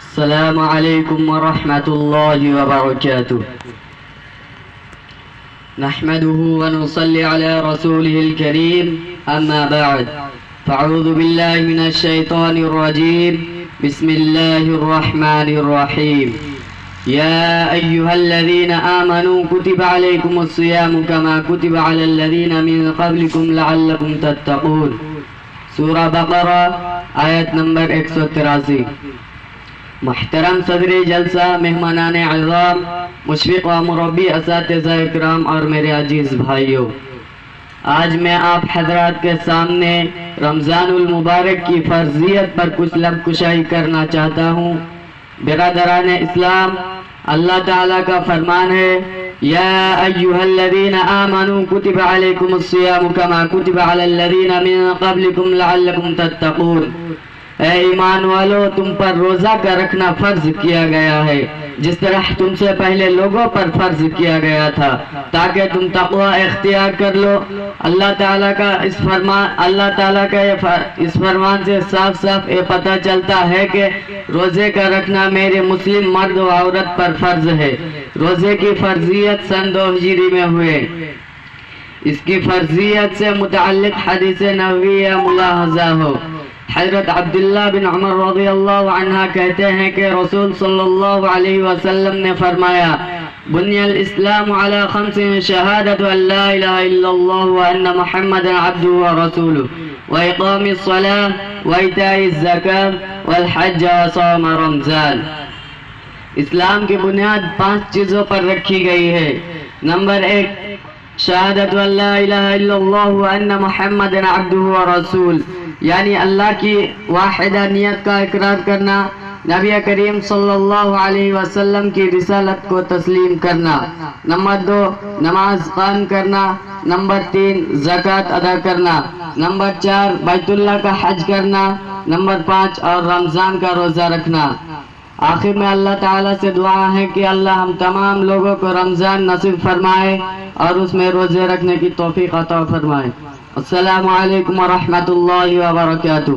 السلام عليكم ورحمة الله وبركاته. نحمده ونصلي على رسوله الكريم، أما بعد، فأعوذ بالله من الشيطان الرجيم. بسم الله الرحمن الرحيم. يا أيها الذين آمنوا كتب عليكم الصيام كما كتب على الذين من قبلكم لعلكم تتقون. سورہ بقرہ آیت نمبر 183. محترم صدر جلسہ، مہمانان اعظام، مشفق و مربی اساتذہ اکرام اور میرے عزیز بھائیوں، آج میں آپ حضرات کے سامنے رمضان المبارک کی فرضیت پر کچھ لب کشائی کرنا چاہتا ہوں. برادران اسلام، اللہ تعالیٰ کا فرمان ہے، یا ایہا الذین آمنوا کتب علیکم الصیام کما کتب علی الذین من قبلکم لعلکم تتقون. اے ایمان والو، تم پر روزہ کا رکھنا فرض کیا گیا ہے جس طرح تم سے پہلے لوگوں پر فرض کیا گیا تھا، تاکہ تم تقوی اختیار کر لو. اللہ تعالیٰ کا اس فرمان سے صاف صاف یہ پتہ چلتا ہے کہ روزے کا رکھنا میرے مسلم مرد و عورت پر فرض ہے. روزے کی فرضیت سن 2 ہجری میں ہوئے. اس کی فرضیت سے متعلق حدیث نبویہ ملاحظہ ہو. حضرت عبداللہ بن عمر رضی اللہ عنہ کہتے ہیں کہ رسول صلی اللہ علیہ وسلم نے فرمایا، بنی الاسلام علی 5 شہادت ان لا الہ الا اللہ وان محمد عبدہ ورسولہ واقام الصلاة وایتاء الزکاة والحج وصوم رمضان. اسلام کی بنیاد 5 چیزوں پر رکھی گئی ہے. نمبر 1، شہادت ان لا الہ الا اللہ وان محمد عبدہ ورسول، یعنی اللہ کی واحدانیت کا اقرار کرنا، نبی کریم صلی اللہ علیہ وسلم کی رسالت کو تسلیم کرنا. نمبر 2، نماز قائم کرنا. نمبر 3، زکوٰۃ ادا کرنا. نمبر 4، بیت اللہ کا حج کرنا. نمبر 5، اور رمضان کا روزہ رکھنا. آخر میں اللہ تعالیٰ سے دعا ہے کہ اللہ ہم تمام لوگوں کو رمضان نصیب فرمائے اور اس میں روزے رکھنے کی توفیق عطا فرمائے. السلام علیکم ورحمۃ اللہ وبرکاتہ.